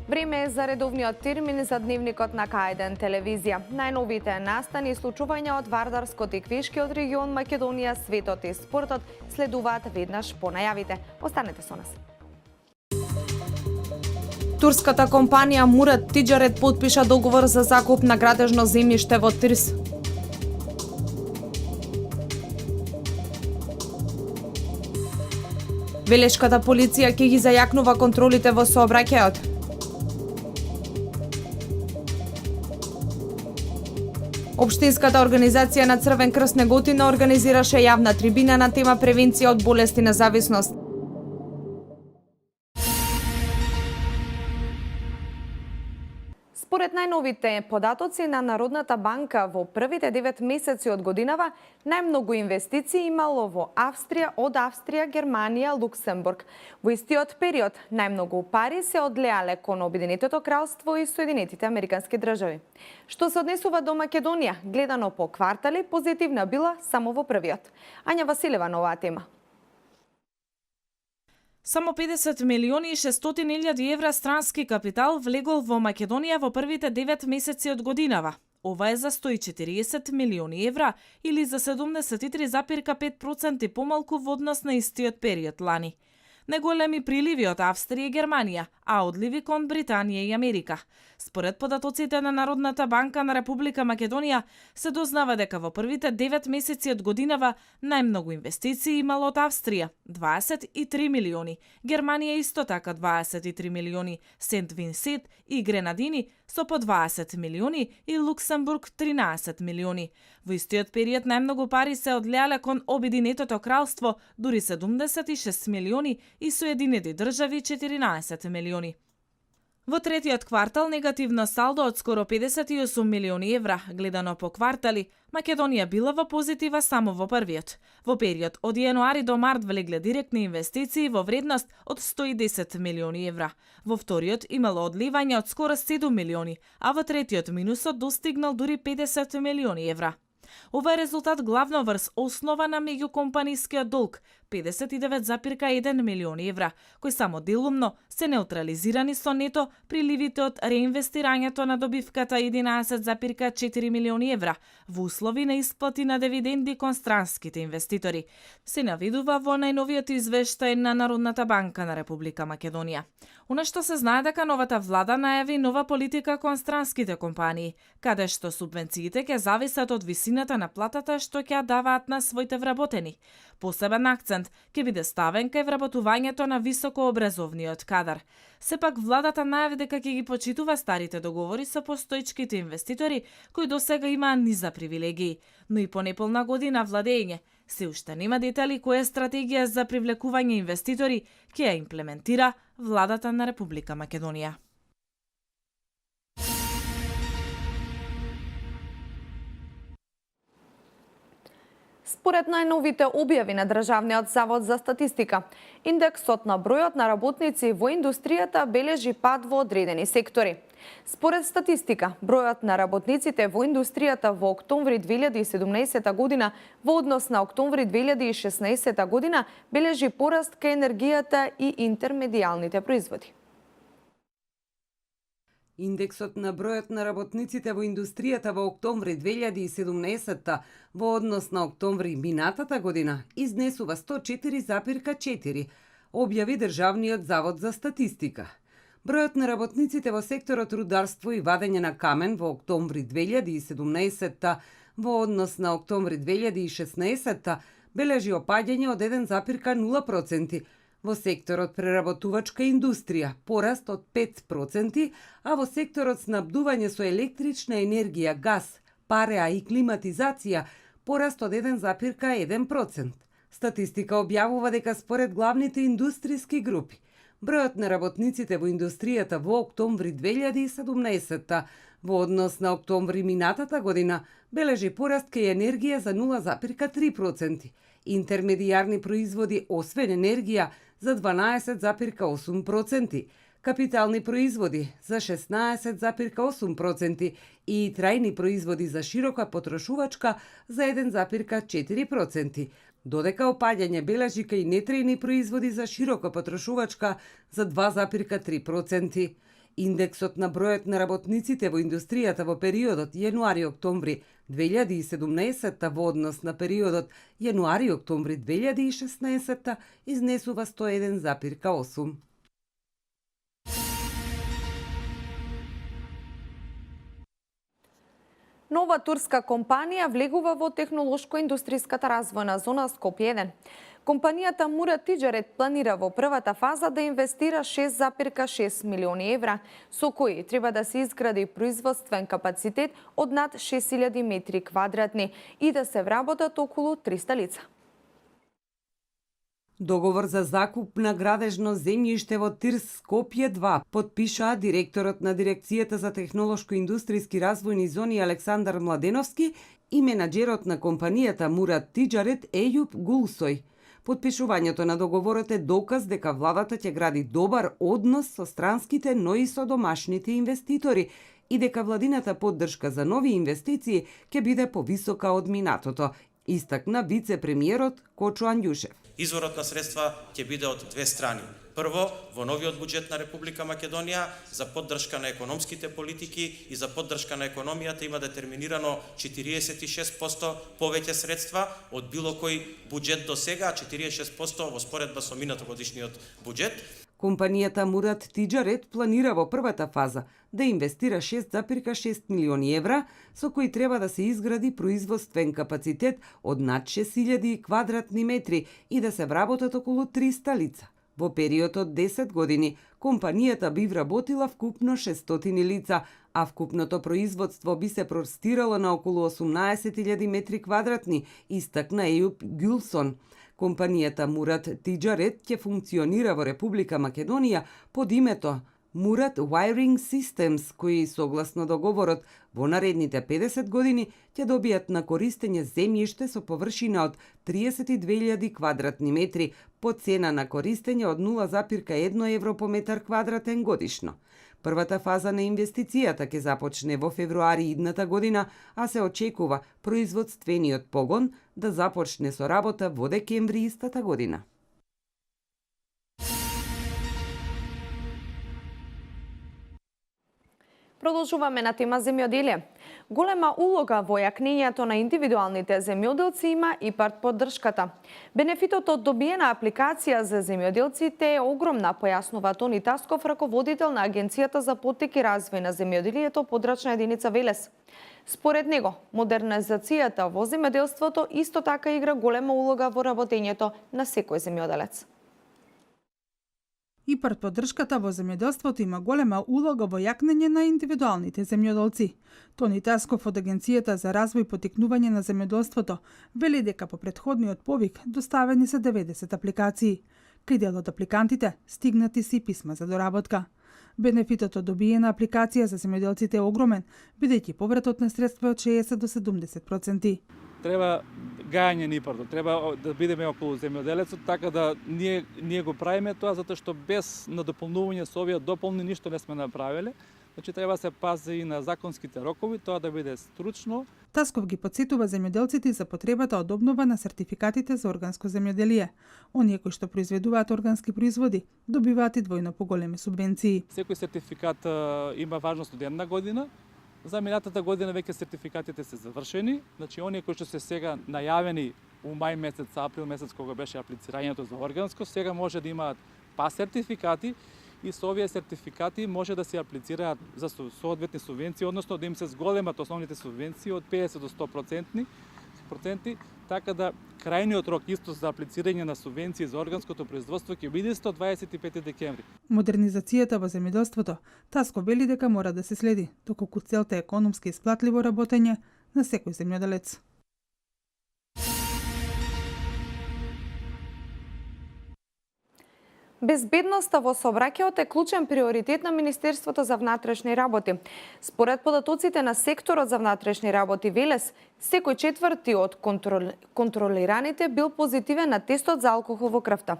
Време е за редовниот термин за дневникот на К1 телевизија. Најновите настани и случувања од Вардарскот и Квешкиот регион Македонија, светот и спортот следуваат веднаш по најавите. Останете со нас. Турската компанија Мурат Тиџарет потпиша договор за закуп на градежно земјиште во Тирс. Велешката полиција ќе ги зајакнува контролите во сообраќајот. Општинската организација на Црвен крст Неготина организираше јавна трибина на тема превенција од болести на зависност. Според најновите податоци на Народната банка, во првите 9 месеци од годинава најмногу инвестиции имало во Австрија, од Австрија, Германија, Луксембург. Во истиот период најмногу пари се одлеале кон Обединетото кралство и Соединетите Американски држави. Што се однесува до Македонија, гледано по квартали, позитивна била само во првиот. Ања Василева на оваа тема. Само 50 милиони и 600 илјади евра странски капитал влегол во Македонија во првите 9 месеци од годинава. Ова е за 140 милиони евра или за 73,5% помалку во однос на истиот период лани. Неголеми приливи од Австрија и Германија, а одливи кон Британија и Америка. Според податоците на Народната банка на Република Македонија, се дознава дека во првите 9 месеци од годинава најмногу инвестиции имало од Австрија – 23 милиони, Германија исто така 23 милиони, Сент Винсент и Гренадини со по 20 милиони и Луксембург 13 милиони. Во истиот период најмногу пари се одлеале кон Обединетото кралство, дури 76 милиони и Соединети држави 14 милиони. Во третиот квартал негативно салдо од скоро 58 милиони евра, гледано по квартали, Македонија била во позитива само во првиот. Во период од јануари до март влегле директни инвестиции во вредност од 110 милиони евра. Во вториот имало одливање од скоро 7 милиони, а во третиот минусот достигнал дури 50 милиони евра. Ова е резултат главно врз основа на меѓукомпанискиот долг 59,1 милиони евра, кои само делумно се неутрализирани со нето приливите од реинвестирањето на добивката 11,4 милиони евра во услови на исплати на дивиденди кон странските инвеститори, се навидува во најновиот извештај на Народната банка на Република Македонија. Она што се знае дека новата влада најави нова политика кон странските компании, каде што субвенциите ќе зависат од висината на платата што ќе даваат на своите вработени. Посебен акцент ќе биде ставен кај вработувањето на високообразовниот кадар. Сепак владата најави дека ќе ги почитува старите договори со постоечките инвеститори кои досега имаа низа привилегии, но и по неполна година владење се уште нема детали која стратегија за привлекување инвеститори ќе ја имплементира владата на Република Македонија. Според најновите објави на Државниот завод за статистика, индексот на бројот на работници во индустријата бележи пад во одредени сектори. Според статистика, бројот на работниците во индустријата во октомври 2017 година во однос на октомври 2016 година бележи пораст кај енергијата и интермедијалните производи. Индексот на бројот на работниците во индустријата во октомври 2017 во однос на октомври минатата година изнесува 104,4, објави Државниот завод за статистика. Бројот на работниците во секторот рударство и вадење на камен во октомври 2017 во однос на октомври 2016 бележи опаѓање од 1,0%, во секторот преработувачка индустрија пораст од 5%, а во секторот снабдување со електрична енергија, газ, пареа и климатизација пораст од 1,1%. Статистика објавува дека според главните индустријски групи, Бројот на работниците во индустријата во октомври 2017 во однос на октомври минатата година бележи пораст кај енергија за 0,3%, интермедијарни производи освен енергија за 12,8%, капитални производи за 16,8% и трајни производи за широка потрошувачка за 1,4%, додека опаѓање бележи кај нетрајни производи за широка потрошувачка за 2,3%. Индексот на бројот на работниците во индустријата во периодот јануари-октомври 2017 во однос на периодот јануари-октомври 2016 изнесува 101,8. Нова турска компанија влегува во технолошко-индустријската развојна зона Скопје 1. Компанијата Мурат Тиџарет планира во првата фаза да инвестира 6,6 милиони евра, со кои треба да се изгради производствен капацитет од над 6000 метри квадратни и да се вработат околу 300 лица. Договор за закуп на градежно земјиште во Тирс Скопје 2 подпишаа директорот на Дирекцијата за технолошко-индустријски развојни зони Александар Младеновски и менаџерот на компанијата Мурат Тиџарет Ејуп Гулсој. Подпишувањето на договорот е доказ дека владата ќе гради добар однос со странските, но и со домашните инвеститори и дека владината поддршка за нови инвестиции ќе биде повисока од минатото, истакна вице-премиерот Кочо Анѓушев. Изворот на средства ќе биде од две страни. Прво, во новиот буџет на Република Македонија за поддршка на економските политики и за поддршка на економијата има детерминирано 46% повеќе средства од било кој буџет до сега, 46% во споредба со минатогодишниот буџет. Компанијата Мурат Тиџарет планира во првата фаза да инвестира 6,6 милиони евра, со кои треба да се изгради производствен капацитет од над 6000 квадратни метри и да се вработат околу 300 лица. Во период од 10 години, компанијата би вработила вкупно 600 лица, а вкупното производство би се простирало на околу 18.000 метри квадратни, истакна Ејуп Гулсон. Компанијата Мурат Тиџарет ќе функционира во Република Македонија под името Мурат Wiring Systems, кои согласно договорот во наредните 50 години ќе добијат на користење земјиште со површина од 32.000 квадратни метри по цена на користење од 0,1 евро по метар квадратен годишно. Првата фаза на инвестицијата ќе започне во февруари идната година, а се очекува производствениот погон да започне со работа во декември истата година. Продолжуваме на тема земјоделие. Голема улога во јакнењето на индивидуалните земјоделци има и ИПАРД поддршката. Бенефитот од добиена апликација за земјоделците е огромна, појаснува Тони Тасков, раководител на Агенцијата за поттик и развој на земјоделието, подрачна единица Велес. Според него, модернизацијата во земјоделството исто така игра голема улога во работењето на секој земјоделец. ИПАРД поддршката во земјоделството има голема улога во јакнење на индивидуалните земјоделци. Тони Тасков од Агенцијата за развој и поттикнување на земјоделството вели дека по претходниот повик доставени се 90 апликации. Кај дел од апликантите стигнати си писма за доработка. Бенефитот од добиена апликација за земјоделците е огромен, бидејќи повратот на средства од 60 до 70%. Треба гајање на ИПАРДот, треба да бидеме околу земјоделецот, така да ние го правиме тоа, затоа што без надополнување со овие дополни ништо не сме направиле. Значи треба да се пази и на законските рокови, тоа да биде стручно. Тасков ги потсетува земјоделците за потребата од обнова на сертификатите за органско земјоделие. Оние кои што произведуваат органски производи добиваат и двојно поголеми субвенции. Секој сертификат има важност од една година. За минатата година веќе сертификатите се завршени, значи оние кои што се сега најавени у мај месец, април месец кога беше аплицирањето за органско, сега може да имаат па сертификати и со овие сертификати може да се аплицираат за соодветни субвенции, односно да им се зголемат основните субвенции од 50 до 100%, така да крајниот рок исто за аплицирање на субвенции за органското производство ќе биде 125 декември. Модернизацијата во земјоделството, Тасков вели дека мора да се следи, доколку целта е економски исплатливо работење на секој земјоделец. Безбедноста во сообраќајот е клучен приоритет на Министерството за внатрешни работи. Според податоците на секторот за внатрешни работи Велес, секој четврти од контролираните бил позитивен на тестот за алкохол во крвта.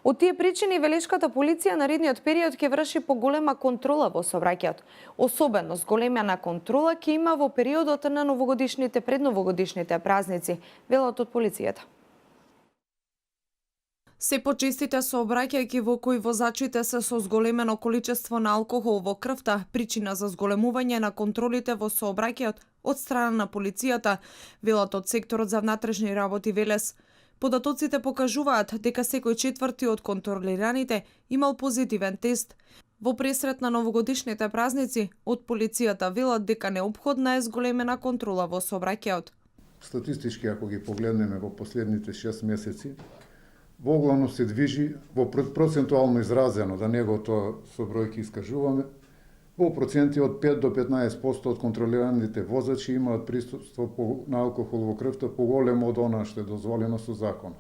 Од тие причини Велешката полиција наредниот период ќе врши поголема контрола во сообраќајот. Особено зголемена контрола ќе има во периодот на новогодишните предновогодишните празници, велат од полицијата. Се почестите сообраќајки во кои возачите се со зголемено количество на алкохол во крвта, причина за зголемување на контролите во сообраќајот од страна на полицијата, велат од секторот за внатрешни работи Велес. Податоците покажуваат дека секој четврти од контролираните имал позитивен тест. Во пресрет на новогодишните празници, од полицијата велат дека неопходна е зголемена контрола во сообраќајот. Статистички, ако ги погледнеме во последните 6 месеци, во главно се движи во процентуално изразено, да него тоа со бројки искажуваме, во проценти од 5 до 15% од контролираните возачи имаат присуство на алкохол во крвта поголемо од она што е дозволено со законот.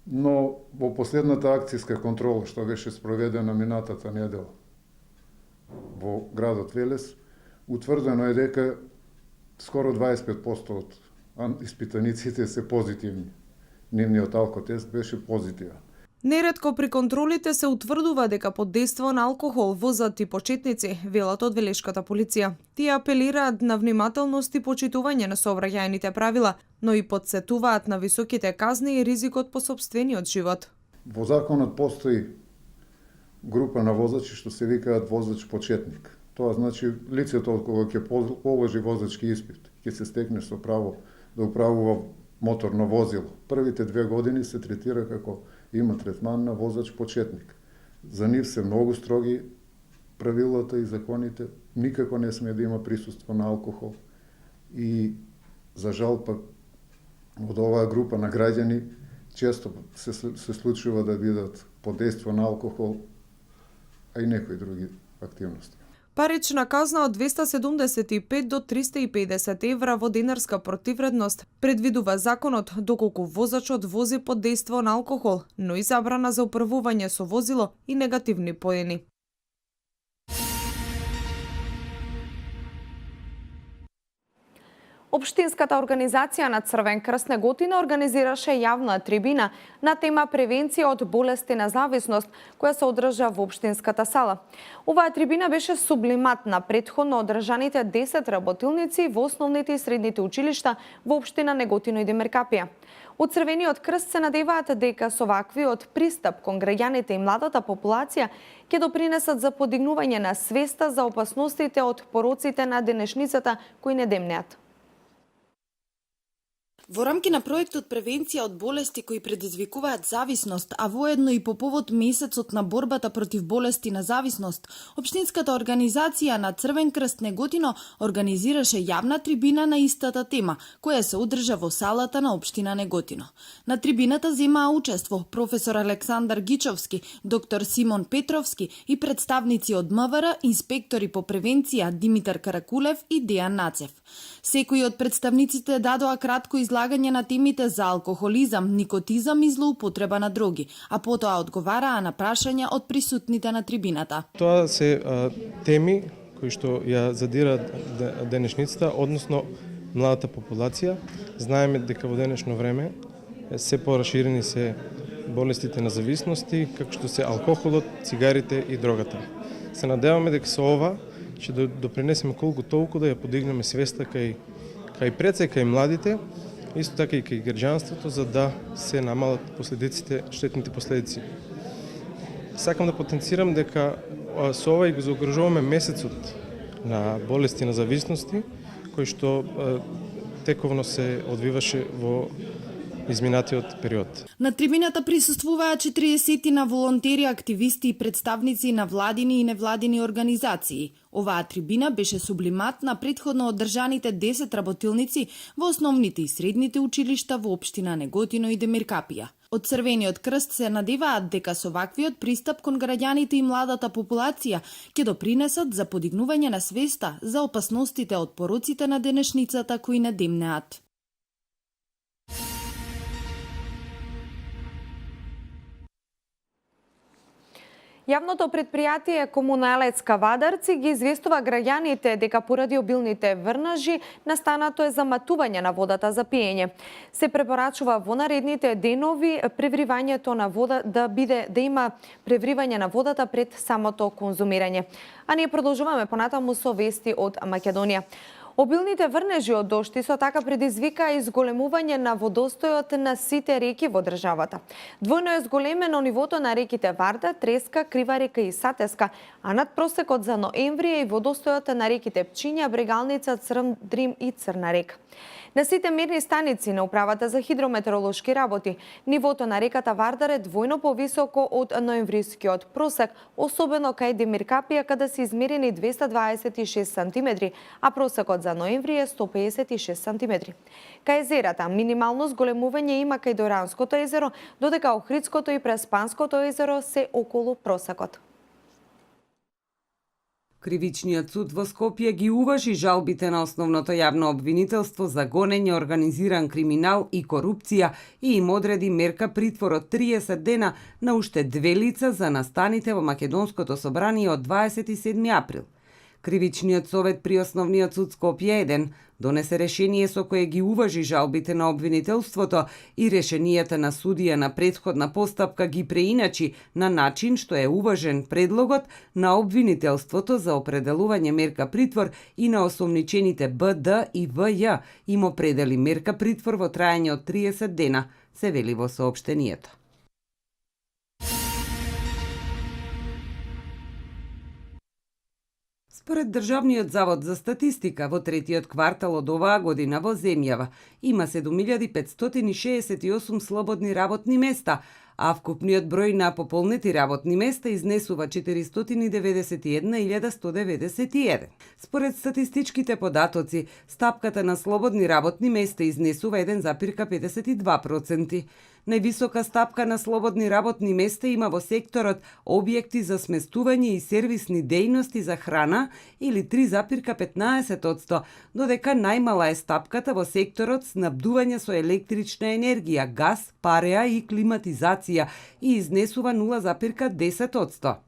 Но во последната акцијска контрола што беше спроведена минатата недела во градот Велес, утврдено е дека скоро 25% од испитаниците се позитивни. Нивниот алкотест беше позитивен. Неретко при контролите се утврдува дека под дејство на алкохол возат и почетници, велат од Велешката полиција. Тие апелираат на внимателност и почитување на сообраќајните правила, но и подсетуваат на високите казни и ризикот по сопствениот живот. Во законот постои група на возачи што се викаат возач почетник. Тоа значи лицето од кого ќе положи возачки испит, ќе се стекне со право да управува моторно возило. Првите 2 години се третира како има третман на воzač почетник. За нив се многу строги правилата и законите, никако не сме да има присуство на алкохол. И за жал пак од оваа група на граѓани често се случува да бидат под дејство на алкохол, а и некои други активности. Парична казна од 275 до 350 евра во денарска противредност предвидува законот доколку возачот вози под дејство на алкохол, но и забрана за управување со возило и негативни поени. Општинската организација на Црвен крст Неготино организираше јавна трибина на тема превенција од болести на зависност, која се одржа во општинската сала. Оваа трибина беше сублимат на претходно одржаните 10 работилници во основните и средните училишта во општина Неготино и Демеркапија. Од Црвениот крст се надеваат дека со ваквиот пристап кон граѓаните и младата популација ќе допринесат за подигнување на свеста за опасностите од пороците на денешницата кои не демнеат. Во рамки на проектот превенција од болести кои предизвикуваат зависност, а воедно и по повод месецот на борбата против болести на зависност, општинската организација на Црвен крст Неготино организираше јавна трибина на истата тема, која се одржа во салата на општина Неготино. На трибината земаа учество професор Александар Гичовски, доктор Симон Петровски и представници од МВР, инспектори по превенција Димитар Каракулев и Дејан Нацев. Секој од представниците дадоа кратко излагање на темите за алкохолизам, никотизам и злоупотреба на дроги, а потоа одговараа на прашања од присутните на трибината. Тоа се теми кои што ја задираат денешницата, односно младата популација. Знаеме дека во денешно време се пораширени се болестите на зависности, како што се алкохолот, цигарите и дрогата. Се надеваме дека со ова ќе допринесеме колку толку да ја подигнеме свеста кај преца и кај младите, исто така и кај граѓанството, за да се намалат последиците, штетните последици. Сакам да потенцирам дека со ова и го заогрижуваме месецот на болести на зависности, кој што тековно се одвиваше во изминатиот период. На трибината присуствуваа 40 на волонтери, активисти и представници на владини и невладини организации. Оваа трибина беше сублимат на претходно одржаните 10 работилници во основните и средните училишта во општина Неготино и Демиркапија. Од Црвениот крст се надеваат дека со ваквиот пристап кон граѓаните и младата популација ќе допринесат за подигнување на свеста за опасностите од пороците на денешницата кои не демнеат. Јавното предпријатие Комуналец Кавадарци ги известува граѓаните дека поради обилните врнажи настанато е заматување на водата за пиење. Се препорачува во наредните денови превривањето на вода да има превривање на водата пред самото конзумирање. А ние продолжуваме понатаму со вести од Македонија. Обилните врнежи од дожд исто така предизвика изголемување на водостојот на сите реки во државата. Двојно е зголемено нивото на реките Варда, Треска, Крива река и Сатеска, а над просекот за ноември е и водостојот на реките Пчиња, Брегалница, Црн Дрим и Црна река. На сите мерни станици на Управата за хидрометеоролошки работи, нивото на реката Вардар е двојно повисоко од ноемврискиот просек, особено кај Демиркапија, каде се измерени 226 сантиметри, а просекот за ноември е 156 сантиметри. Кај езерата, минимално зголемување има кај Доранското езеро, додека Охридското и Преспанското езеро се околу просекот. Кривичниот суд во Скопје ги уважи жалбите на основното јавно обвинителство за гонење, организиран криминал и корупција и им одреди мерка притвор од 30 дена на уште 2 лица за настаните во Македонското собрание од 27 април. Кривичниот совет при Основниот суд Скопје 1 донесе решение со кое ги уважи жалбите на обвинителството и решенијата на судија на претходна постапка ги преиначи на начин што е уважен предлогот на обвинителството за определување мерка притвор и на осомничените БД и ВЈ им определи мерка притвор во трајање од 30 дена, се вели во соопштенијето. Според Државниот завод за статистика, во третиот квартал од оваа година во земјава има 7568 слободни работни места, а вкупниот број на пополнети работни места изнесува 491.191. Според статистичките податоци, стапката на слободни работни места изнесува 1,52%. Највисока стапка на слободни работни места има во секторот објекти за сместување и сервисни дејности за храна или 3,15%, додека најмала е стапката во секторот снабдување со електрична енергија, газ, пареа и климатизација и изнесува 0,10%.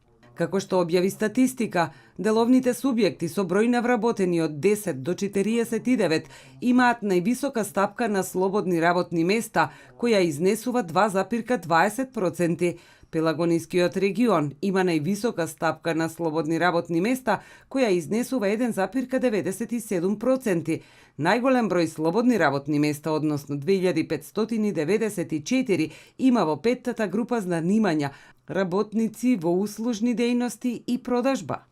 Како што објави статистика, деловните субјекти со број на вработени од 10 до 49 имаат највисока стапка на слободни работни места, која изнесува 2,20%. Пелагонискиот регион има највисока стапка на слободни работни места, која изнесува 1,97%. Најголем број слободни работни места, односно 2594, има во петтата група занимања, работници во услужни дејности и продажба.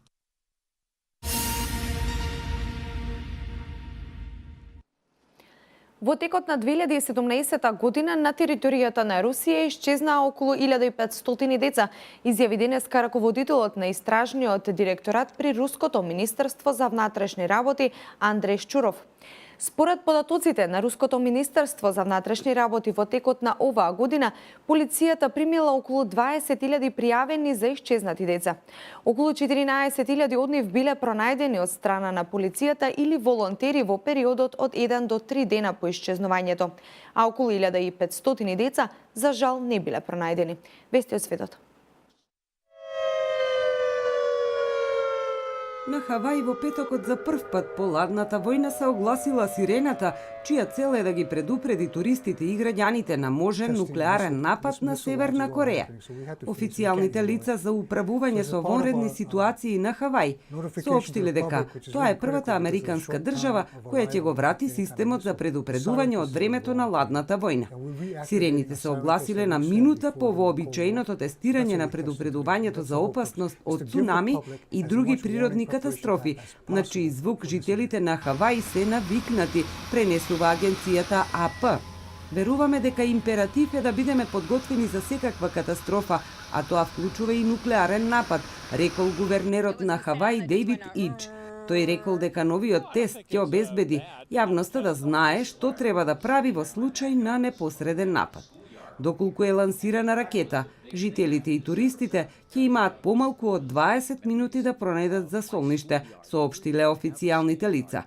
Во текот на 2017 година на територијата на Русија исчезнаа околу 1500 деца, изјави денеска раководителот на истражниот директорат при Руското министерство за внатрешни работи Андреј Шчуров. Според податоците на Руското министерство за внатрешни работи во текот на оваа година, полицијата примила околу 20.000 пријавени за исчезнати деца. Околу 14.000 од нив биле пронајдени од страна на полицијата или волонтери во периодот од 1 до 3 дена по исчезнувањето, а околу 1500 деца за жал не биле пронајдени. Вести од светот. На Хавај во петокот за прв пат по ладната војна се огласила сирената, чија цел е да ги предупреди туристите и граѓаните на можен нуклеарен напад на Северна Кореја. Официјалните лица за управување со вонредни ситуации на Хавај соопштиле дека тоа е првата американска држава која ќе го врати системот за предупредување од времето на ладната војна. Сирените се огласиле на минута по вообичаеното тестирање на предупредувањето за опасност од цунами и други природни катастрофи, на чиј звук жителите на Хавај се навикнати, пренесува агенцијата АП. Веруваме дека императив е да бидеме подготвени за секаква катастрофа, а тоа вклучува и нуклеарен напад, рекол гувернерот на Хавај Дејвид Идж. Тој рекол дека новиот тест ќе обезбеди јавноста да знае што треба да прави во случај на непосреден напад. Доколку е лансирана ракета, жителите и туристите ќе имаат помалку од 20 минути да пронајдат засолниште, соопштиле официјалните лица.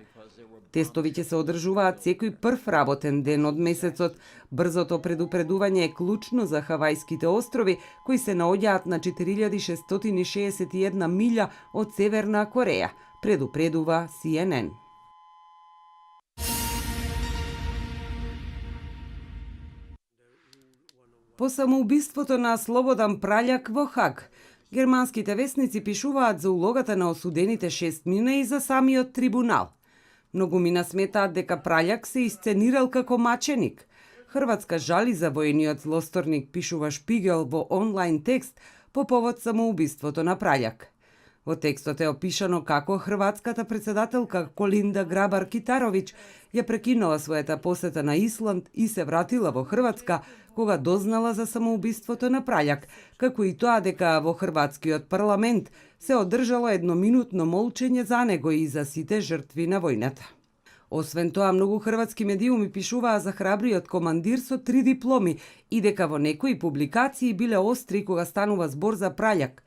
Тестови ќе се одржуваат секој прв работен ден од месецот. Брзото предупредување е клучно за Хавајските острови, кои се наоѓаат на 4661 милја од Северна Кореја, предупредува CNN. По самоубиството на Слободан Праљак во Хаг, германските весници пишуваат за улогата на осудените 6 мина и за самиот трибунал. Многумина сметаат дека Праљак се исценирал како маченик. Хрватска жали за воениот злосторник, пишува Шпигел во онлайн текст по повод самоубиството на Праљак. Во текстот е опишано како хрватската председателка Колинда Грабар-Китаровиќ ја прекинала својата посета на Исланд и се вратила во Хрватска кога дознала за самоубиството на Праљак, како и тоа дека во хрватскиот парламент се одржало едноминутно молчење за него и за сите жртви на војната. Освен тоа, многу хрватски медиуми пишуваа за храбриот командир со 3 дипломи и дека во некои публикации биле остри кога станува збор за Праљак.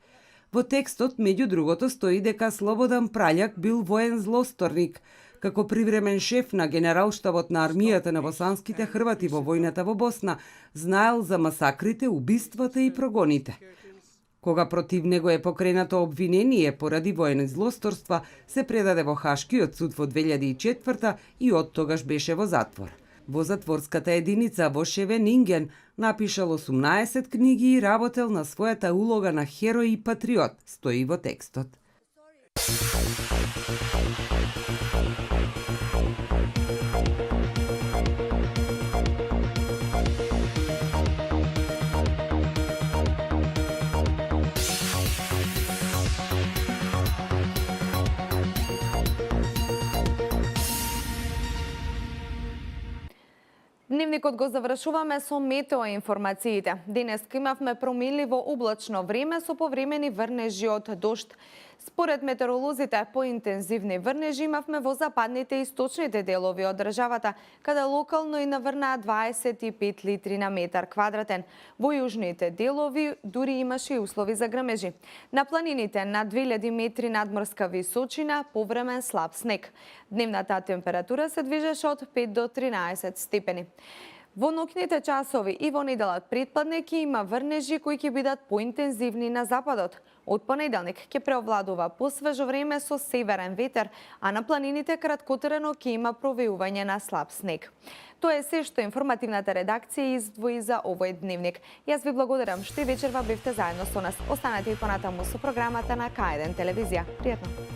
Во текстот, меѓу другото, стои дека Слободан Праљак бил воен злосторник, како привремен шеф на генералштабот на армијата на босанските хрвати во војната во Босна, знаел за масакрите, убиствата и прогоните. Кога против него е покренато обвинение поради воени злосторства, се предаде во Хашкиот суд во 2004 и од тогаш беше во затвор. Во затворската единица во Шевенинген напишал 18 книги и работел на својата улога на херој и патриот, стои во текстот. Дневникот го завршуваме со метеоинформациите. Денеска имавме проминливо облачно време со повремени врнежи од дожд. Според метеоролозите, поинтензивни врнежи имавме во западните и источните делови од државата, каде локално и наврнаа 25 литри на метар квадратен. Во јужните делови дури имаше и услови за грмежи. На планините на 2000 метри надморска височина повремен слаб снег. Дневната температура се движеше од 5 до 13 степени. Во ноќните часови и во неделат претпладне ќе има врнежи кои ќе бидат поинтензивни на западот. Од понеделник ќе преовладува посвежо време со северен ветер, а на планините краткотерено ќе има провеување на слаб снег. Тоа е се што информативната редакција издвои за овој дневник. Јас ви благодарам што и вечерва бевте заедно со нас. Останете и понатаму со програмата на К1 телевизија. Пријатно!